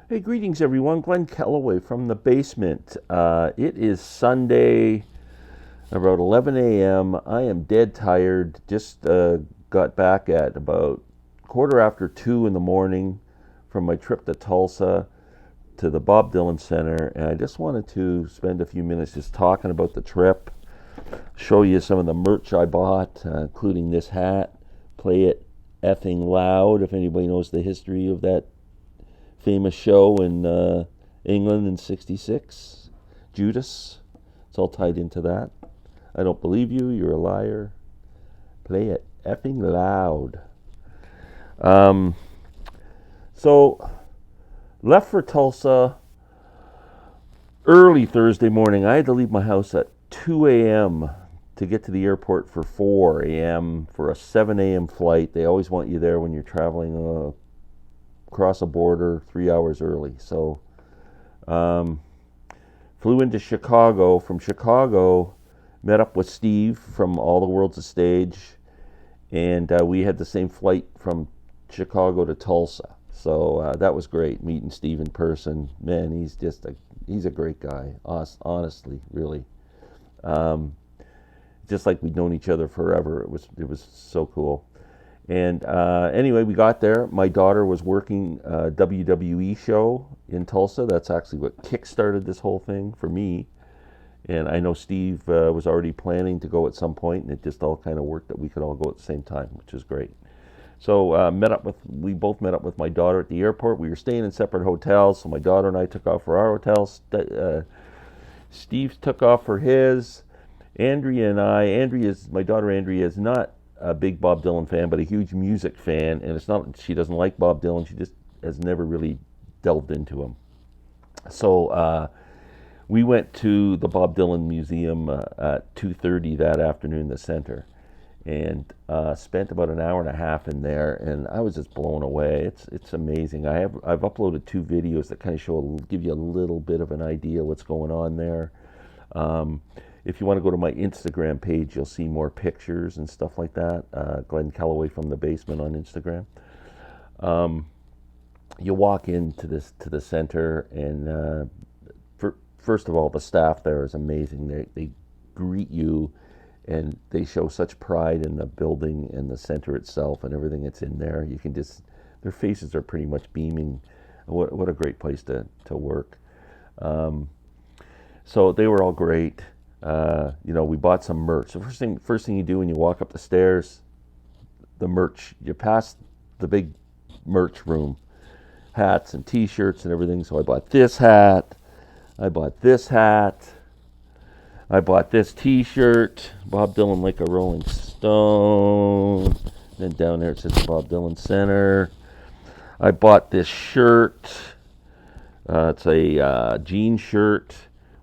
Hey, greetings everyone. Glenn Kellaway from the basement. It is Sunday, about 11 a.m. I am dead tired. Just got back at about quarter after 2 in the morning from my trip to Tulsa to the Bob Dylan Center, and I just wanted to spend a few minutes just talking about the trip, show you some of the merch I bought, including this hat. Play it effing loud if anybody knows the history of that famous show in England in '66. Judas. It's all tied into that. I don't believe you. You're a liar. Play it effing loud. Um, so, left for Tulsa early Thursday morning. I had to leave my house at 2 a.m. to get to the airport for 4 a.m. for a 7 a.m. flight. They always want you there when you're traveling across a border 3 hours early. So um, flew into Chicago. From Chicago, met up with Steve from All the World's a Stage, and we had the same flight from Chicago to Tulsa. So that was great meeting Steve in person. Man, he's a great guy. Honestly, really. Um, just like we'd known each other forever. It was so cool. And anyway, we got there. My daughter was working a WWE show in Tulsa. That's actually what kick-started this whole thing for me. And I know Steve was already planning to go at some point, and it just all kind of worked that we could all go at the same time, which is great. So we both met up with my daughter at the airport. We were staying in separate hotels, so my daughter and I took off for our hotels. Steve took off for his. My daughter Andrea is not a big Bob Dylan fan, but a huge music fan. And it's not she doesn't like Bob Dylan. She just has never really delved into him. So we went to the Bob Dylan Museum at 2:30 that afternoon in the center, and spent about an hour and a half in there, and I was just blown away. It's amazing. I've uploaded 2 videos that kind of give you a little bit of an idea what's going on there. Um, if you want to go to my Instagram page, you'll see more pictures and stuff like that. Glenn Kellaway from the basement on Instagram. Um, you walk into the center, and first of all, the staff there is amazing. They greet you, and they show such pride in the building and the center itself and everything that's in there. You can just their faces are pretty much beaming. What a great place to work. Um, so they were all great. We bought some merch. The first thing you do when you walk up the stairs, the merch. You pass the big merch room, hats and T-shirts and everything. So I bought this hat. I bought this hat. I bought this T-shirt. Bob Dylan like a Rolling Stone. Then down there it says Bob Dylan Center. I bought this shirt. It's a jean shirt,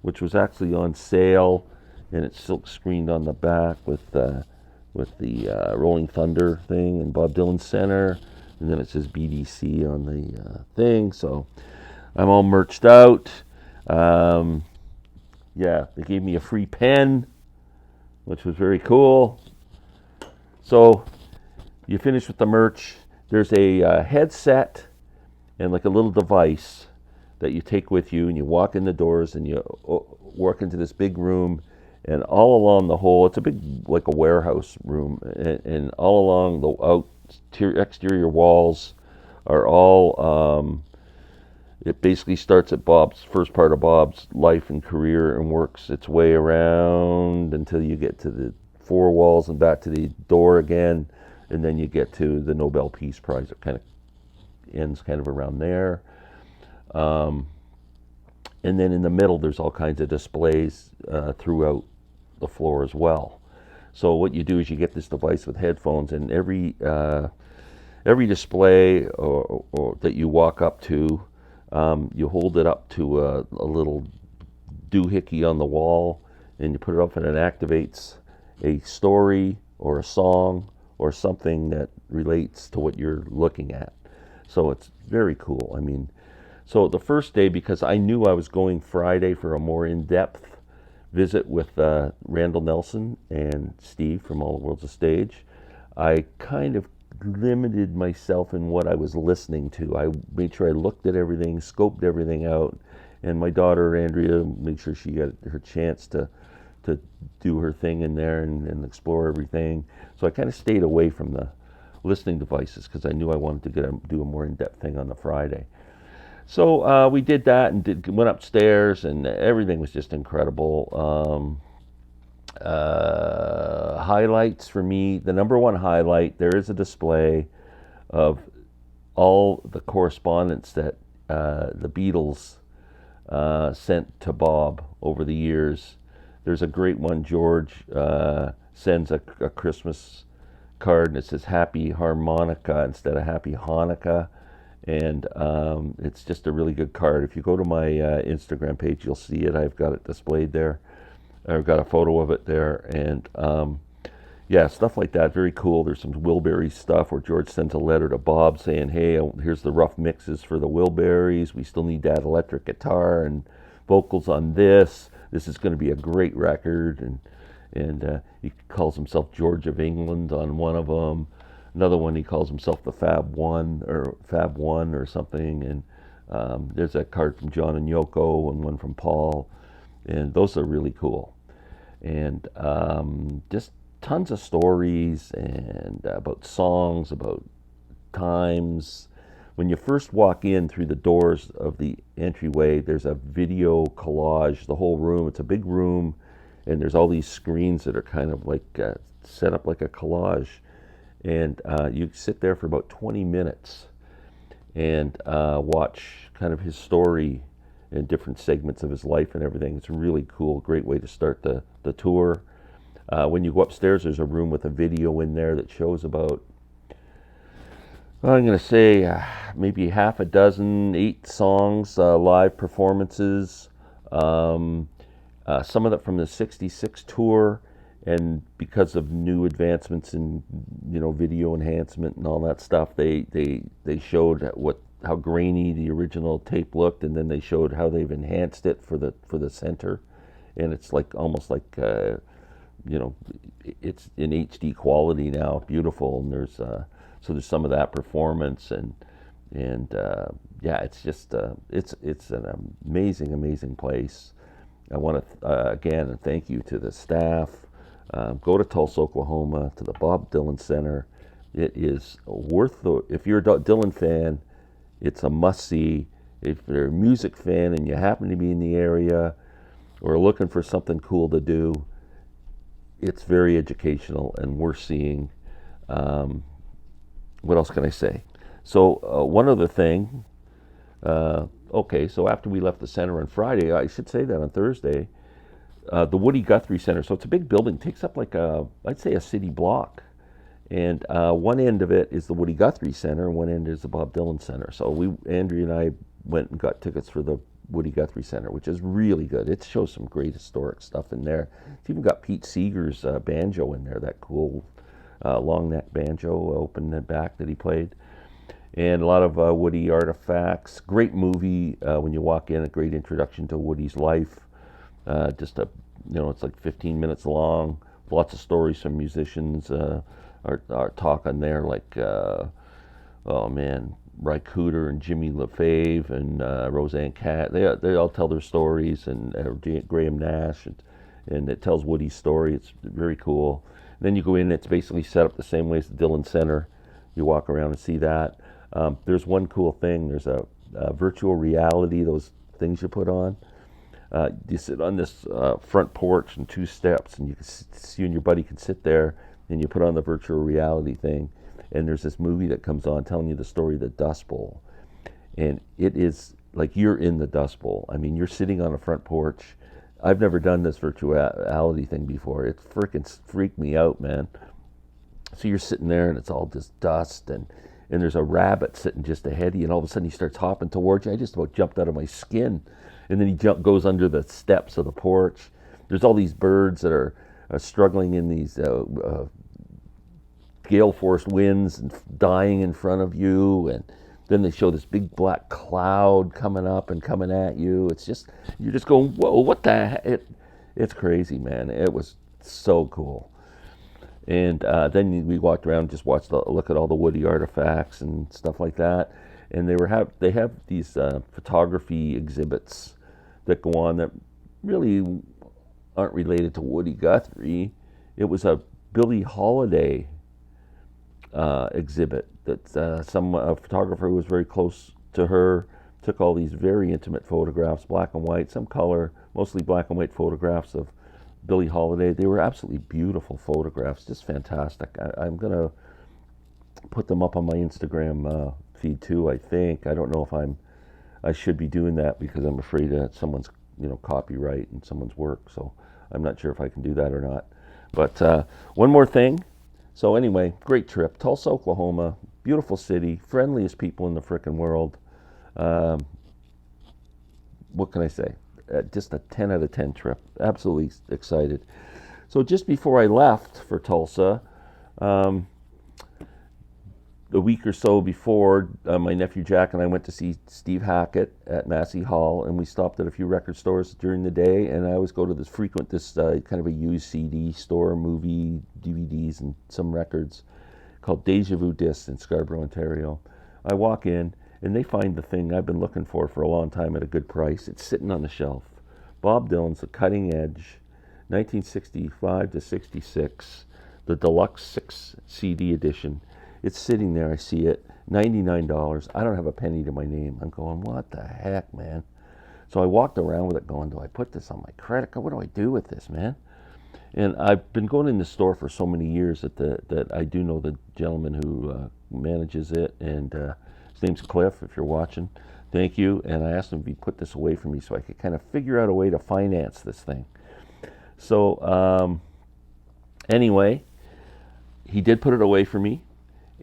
which was actually on sale, and it's silk screened on the back with the Rolling Thunder thing and Bob Dylan Center, and then it says BDC on the thing. So I'm all merched out. Yeah, they gave me a free pen, which was very cool. So you finish with the merch. There's a headset and like a little device that you take with you, and you walk in the doors, and you walk into this big room, and all along the whole, it's a big, like a warehouse room, and all along the exterior walls are all, it basically starts at first part of Bob's life and career, and works its way around until you get to the 4 walls and back to the door again, and then you get to the Nobel Peace Prize. It kind of ends kind of around there. Um, and then in the middle, there's all kinds of displays throughout the floor as well. So what you do is you get this device with headphones, and every display or that you walk up to, you hold it up to a little doohickey on the wall, and you put it up, and it activates a story or a song or something that relates to what you're looking at. So it's very cool. I mean, so the first day, because I knew I was going Friday for a more in-depth visit with Randall Nelson and Steve from All the World's a Stage, I kind of limited myself in what I was listening to. I made sure I looked at everything, scoped everything out, and my daughter Andrea made sure she got her chance to do her thing in there and explore everything. So I kind of stayed away from the listening devices because I knew I wanted to do a more in-depth thing on the Friday. So we did that and went upstairs, and everything was just incredible. Highlights for me, the number one highlight, there is a display of all the correspondence that the Beatles sent to Bob over the years. There's a great one. George sends a Christmas card and it says Happy Harmonica instead of Happy Hanukkah. And it's just a really good card. If you go to my Instagram page, you'll see it. I've got it displayed there. I've got a photo of it there. And yeah, stuff like that, very cool. There's some Wilburys stuff where George sends a letter to Bob saying, hey, here's the rough mixes for the Wilburys. We still need that electric guitar and vocals on this. This is going to be a great record. And he calls himself George of England on one of them. Another one, he calls himself the Fab One or something. And there's a card from John and Yoko and one from Paul. And those are really cool. And just tons of stories and about songs, about times. When you first walk in through the doors of the entryway, there's a video collage, the whole room. It's a big room, and there's all these screens that are kind of like set up like a collage. And you sit there for about 20 minutes and watch kind of his story and different segments of his life and everything. It's really cool, great way to start the tour. When you go upstairs, there's a room with a video in there that shows about, I'm going to say maybe half a dozen, 8 songs, live performances. Some of that from the '66 tour, and because of new advancements in video enhancement and all that stuff, they showed how grainy the original tape looked, and then they showed how they've enhanced it for the center, and it's like almost like it's in HD quality now, beautiful. And there's some of that performance, and yeah, it's just it's an amazing place. I want to again thank you to the staff. Go to Tulsa, Oklahoma, to the Bob Dylan Center. It is worth if you're a Dylan fan, it's a must-see. If you're a music fan and you happen to be in the area or looking for something cool to do, it's very educational and worth seeing. What else can I say? So one other thing. Okay, so after we left the center on Friday, I should say that on Thursday, the Woody Guthrie Center. So it's a big building, takes up like I'd say a city block. And one end of it is the Woody Guthrie Center, and one end is the Bob Dylan Center. So Andrea and I went and got tickets for the Woody Guthrie Center, which is really good. It shows some great historic stuff in there. It's even got Pete Seeger's banjo in there, that cool long neck banjo, open and back that he played. And a lot of Woody artifacts. Great movie when you walk in, a great introduction to Woody's life. It's like 15 minutes long. Lots of stories from musicians are talking there, like, oh man, Ry Cooder and Jimmy LaFave and Roseanne Catt. They all tell their stories, and Graham Nash, and it tells Woody's story. It's very cool. And then you go in, it's basically set up the same way as the Dylan Center. You walk around and see that. There's one cool thing. There's a virtual reality, those things you put on. You sit on this front porch and 2 steps, and you and your buddy can sit there, and you put on the virtual reality thing, and there's this movie that comes on telling you the story of the Dust Bowl. And it is like you're in the Dust Bowl. I mean, you're sitting on a front porch. I've never done this virtual reality thing before. It freaking freaked me out, man. So you're sitting there, and it's all just dust, and there's a rabbit sitting just ahead of you, and all of a sudden he starts hopping towards you. I just about jumped out of my skin. And then he goes under the steps of the porch. There's all these birds that are struggling in these gale force winds and dying in front of you. And then they show this big black cloud coming up and coming at you. It's just, you're just going, whoa, what the heck? It's crazy, man. It was so cool. And then we walked around, just look at all the Woody artifacts and stuff like that. And they have these photography exhibits that go on that really aren't related to Woody Guthrie. It was a Billie Holiday exhibit that some photographer who was very close to her took all these very intimate photographs, black and white, some color, mostly black and white photographs of Billie Holiday. They were absolutely beautiful photographs, just fantastic. I'm going to put them up on my Instagram feed too, I think. I don't know if I should be doing that because I'm afraid that someone's, copyright and someone's work. So I'm not sure if I can do that or not. But one more thing. So anyway, great trip. Tulsa, Oklahoma, beautiful city, friendliest people in the frickin' world. What can I say? Just a 10 out of 10 trip. Absolutely excited. So just before I left for Tulsa, a week or so before, my nephew Jack and I went to see Steve Hackett at Massey Hall, and we stopped at a few record stores during the day. And I always go to this kind of a used CD store, movie, DVDs, and some records called Deja Vu Discs in Scarborough, Ontario. I walk in, and they find the thing I've been looking for a long time at a good price. It's sitting on the shelf. Bob Dylan's The Cutting Edge, 1965 to 66, the Deluxe 6 CD edition. It's sitting there, I see it, $99. I don't have a penny to my name. I'm going, what the heck, man? So I walked around with it going, do I put this on my credit card? What do I do with this, man? And I've been going in the store for so many years that I do know the gentleman who manages it, and his name's Cliff, if you're watching. Thank you. And I asked him if he'd put this away for me so I could kind of figure out a way to finance this thing. So anyway, he did put it away for me.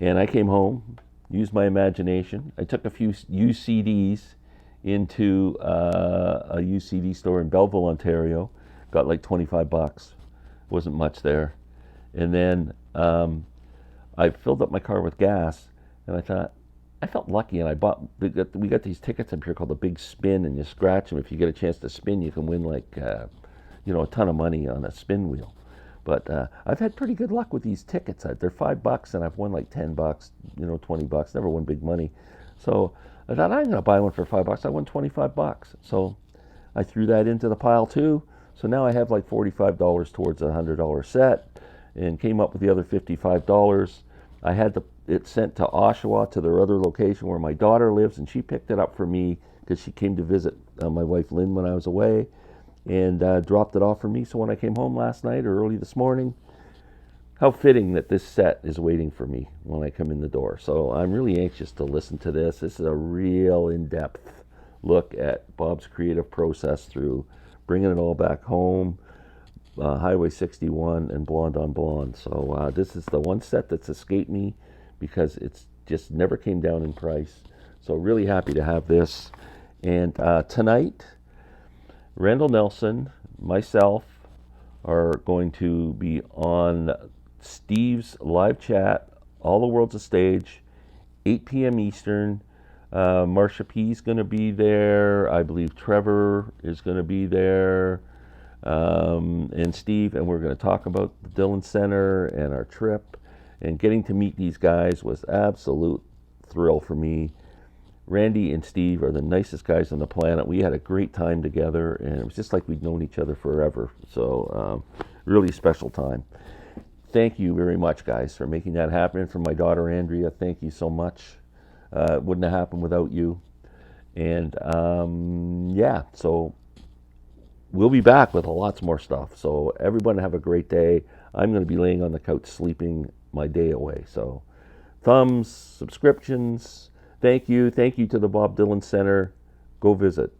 And I came home, used my imagination. I took a few used CDs into a used CD store in Belleville, Ontario. Got like $25. Wasn't much there. And then I filled up my car with gas, and I thought, I felt lucky, and we got these tickets up here called the Big Spin, and you scratch them. If you get a chance to spin, you can win like, a ton of money on a spin wheel. But I've had pretty good luck with these tickets. They're $5, and I've won like $10, $20. Never won big money. So I thought, I'm going to buy one for $5. I won $25. So I threw that into the pile too. So now I have like $45 towards a $100 set, and came up with the other $55. I had it sent to Oshawa, to their other location where my daughter lives, and she picked it up for me because she came to visit my wife Lynn when I was away. And dropped it off for me. So when I came home last night or early this morning, how fitting that this set is waiting for me when I come in the door. So I'm really anxious to listen to this. This is a real in-depth look at Bob's creative process through bringing it all back home, Highway 61 and Blonde on Blonde. So this is the one set that's escaped me because it's just never came down in price. So really happy to have this. And tonight, Randall Nelson, myself, are going to be on Steve's live chat, All the World's a Stage, 8 p.m. Eastern. Marsha P's going to be there. I believe Trevor is going to be there, and Steve, and we're going to talk about the Dylan Center and our trip. And getting to meet these guys was absolute thrill for me. Randy and Steve are the nicest guys on the planet. We had a great time together, and it was just like we'd known each other forever. So really special time. Thank you very much, guys, for making that happen. And for my daughter, Andrea, thank you so much. It wouldn't have happened without you. And so we'll be back with lots more stuff. So everyone have a great day. I'm going to be laying on the couch sleeping my day away. So thumbs, subscriptions. Thank you. Thank you to the Bob Dylan Center. Go visit.